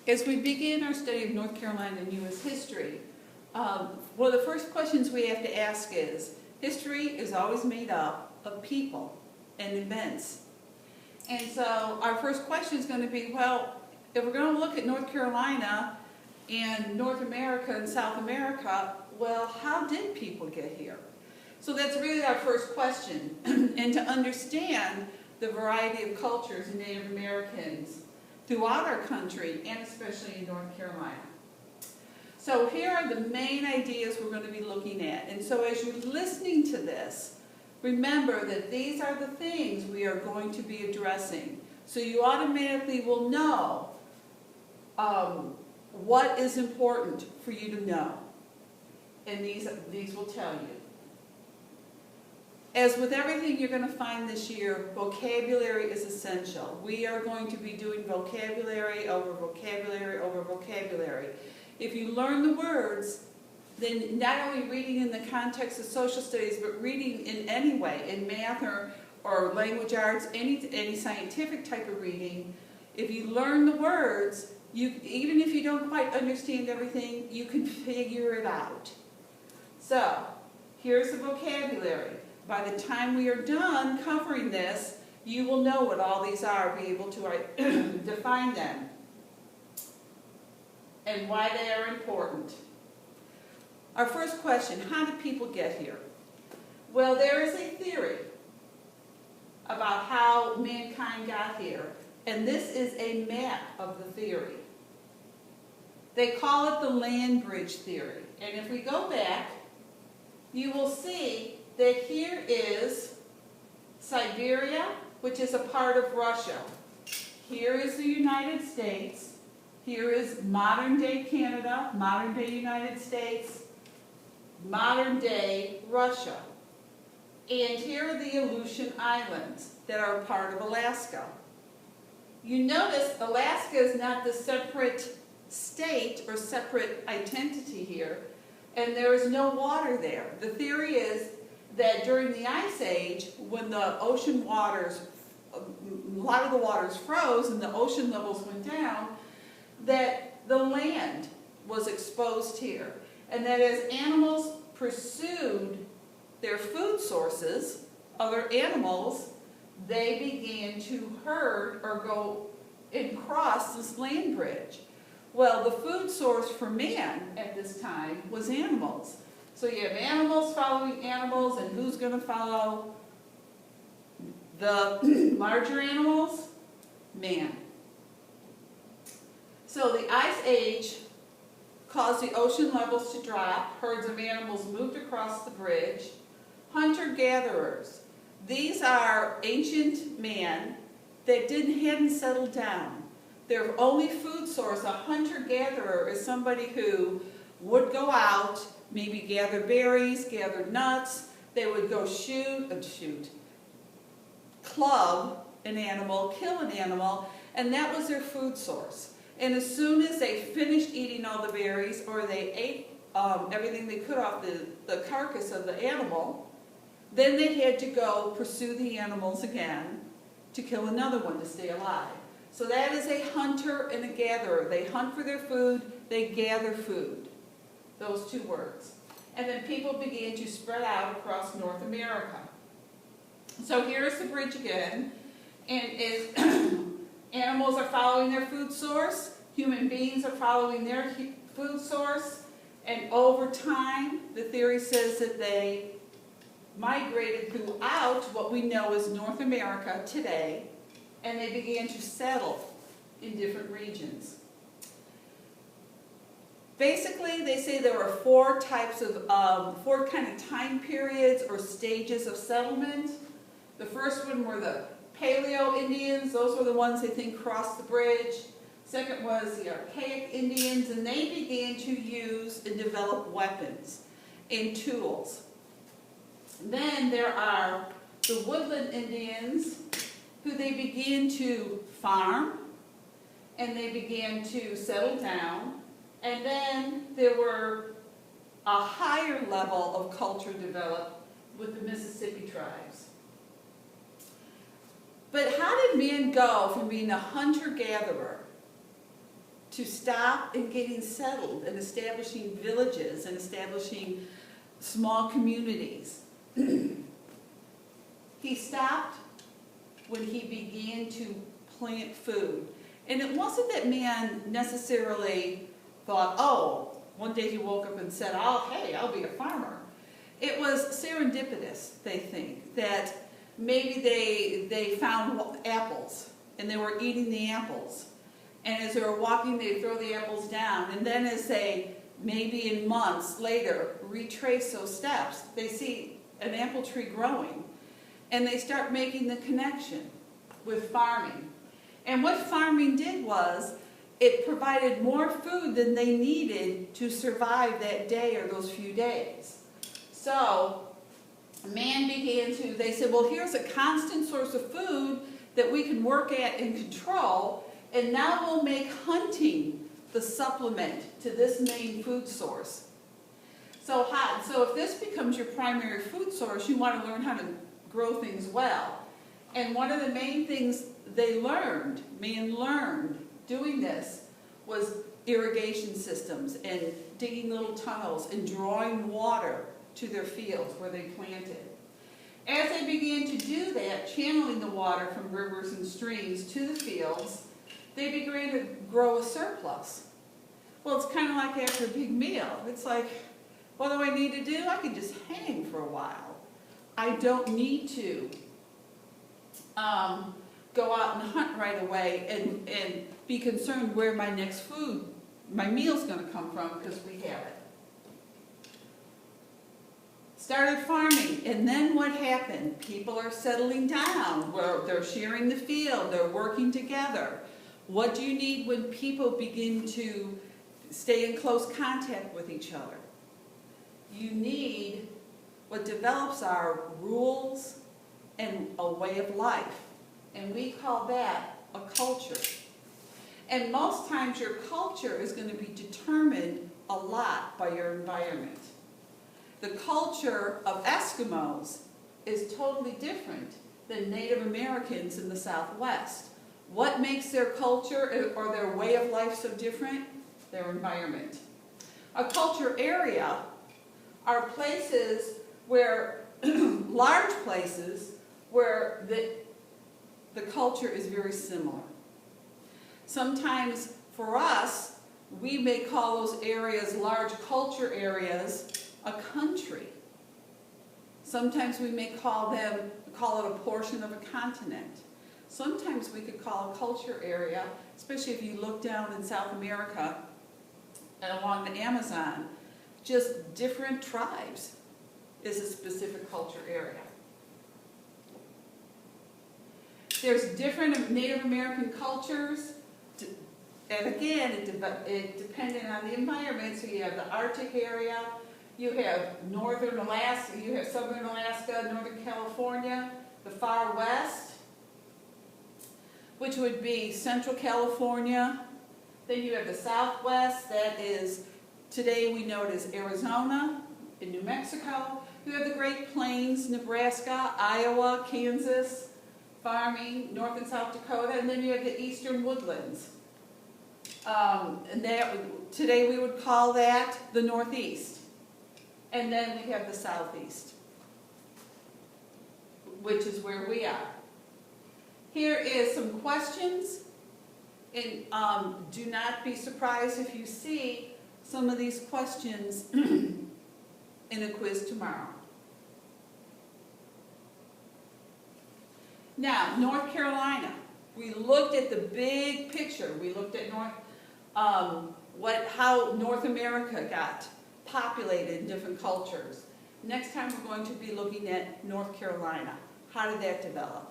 As we begin our study of North Carolina and U.S. history, one of the first questions we have to ask is, history is always made up of people and events. And so our first question is going to be, well, if we're going to look at North Carolina and North America and South America, well, how did people get here? So that's really our first question. And to understand the variety of cultures of Native Americans throughout our country, and especially in North Carolina. So here are the main ideas we're going to be looking at. And so as you're listening to this, remember that these are the things we are going to be addressing. So you automatically will know what is important for you to know. And these will tell you. As with everything you're going to find this year, vocabulary is essential. We are going to be doing vocabulary over vocabulary over vocabulary. If you learn the words, then not only reading in the context of social studies, but reading in any way, in math or language arts, any scientific type of reading, if you learn the words, even if you don't quite understand everything, you can figure it out. So, here's the vocabulary. By the time we are done covering this, you will know what all these are, be able to define them, and why they are important. Our first question, how did people get here? Well, there is a theory about how mankind got here, and this is a map of the theory. They call it the land bridge theory, and if we go back, you will see that here is Siberia, which is a part of Russia. Here is the United States. Here is modern-day Canada, modern-day United States, modern-day Russia. And here are the Aleutian Islands that are part of Alaska. You notice Alaska is not the separate state or separate identity here, and there is no water there. The theory is that during the Ice Age, when the ocean waters, a lot of the waters froze and the ocean levels went down, that the land was exposed here. And that as animals pursued their food sources, other animals, they began to herd or go and cross this land bridge. Well, the food source for man at this time was animals. So you have animals following animals, and who's going to follow the larger animals? Man. So the Ice Age caused the ocean levels to drop. Herds of animals moved across the bridge. Hunter-gatherers. These are ancient men that hadn't settled down. Their only food source, a hunter-gatherer, is somebody who would go out, maybe gather berries, gather nuts. They would go club an animal, kill an animal, and that was their food source. And as soon as they finished eating all the berries, or they ate everything they could off the carcass of the animal, then they had to go pursue the animals again to kill another one to stay alive. So that is a hunter and a gatherer. They hunt for their food, they gather food. Those two words. And then people began to spread out across North America. So here's the bridge again. And as animals are following their food source, human beings are following their food source, and over time, the theory says that they migrated throughout what we know as North America today, and they began to settle in different regions. Basically, they say there were four kind of time periods or stages of settlement. The first one were the Paleo Indians. Those were the ones they think crossed the bridge. Second was the Archaic Indians, and they began to use and develop weapons and tools. Then there are the Woodland Indians, who they began to farm, and they began to settle down. And then there were a higher level of culture developed with the Mississippi tribes. But how did man go from being a hunter-gatherer to stop and getting settled and establishing villages and establishing small communities. He stopped when he began to plant food. And it wasn't that man necessarily thought, oh, one day he woke up and said, oh, hey, I'll be a farmer. It was serendipitous, they think, that maybe they found apples and they were eating the apples. And as they were walking, they'd throw the apples down. And then as they, maybe in months later, retrace those steps, they see an apple tree growing. And they start making the connection with farming. And what farming did was, it provided more food than they needed to survive that day or those few days. So, man began to, they said, well, here's a constant source of food that we can work at and control, and now we'll make hunting the supplement to this main food source. So if this becomes your primary food source, you want to learn how to grow things well. And one of the main things man learned doing this, was irrigation systems and digging little tunnels and drawing water to their fields where they planted. As they began to do that, channeling the water from rivers and streams to the fields, they began to grow a surplus. Well, it's kind of like after a big meal. It's like, what do I need to do? I can just hang for a while. I don't need to go out and hunt right away and be concerned where my next food, my meal's going to come from, because we have it. Started farming, and then what happened? People are settling down, where they're sharing the field, they're working together. What do you need when people begin to stay in close contact with each other? You need what develops our rules and a way of life. And we call that a culture. And most times your culture is going to be determined a lot by your environment. The culture of Eskimos is totally different than Native Americans in the Southwest. What makes their culture or their way of life so different? Their environment. A culture area are places where, large places, where the culture is very similar. Sometimes for us, we may call those areas, large culture areas, a country. Sometimes we may call it a portion of a continent. Sometimes we could call a culture area, especially if you look down in South America and along the Amazon, just different tribes is a specific culture area. There's different Native American cultures, and again, it depended on the environment. So you have the Arctic area, you have northern Alaska, you have southern Alaska, northern California, the far west, which would be central California. Then you have the southwest, that is, today we know it as Arizona and New Mexico. You have the Great Plains, Nebraska, Iowa, Kansas, farming, North and South Dakota, and then you have the eastern woodlands. And today we would call that the Northeast. And then we have the Southeast, which is where we are. Here is some questions, and do not be surprised if you see some of these questions in a quiz tomorrow. Now, North Carolina. We looked at the big picture. We looked at how North America got populated in different cultures. Next time we're going to be looking at North Carolina. How did that develop?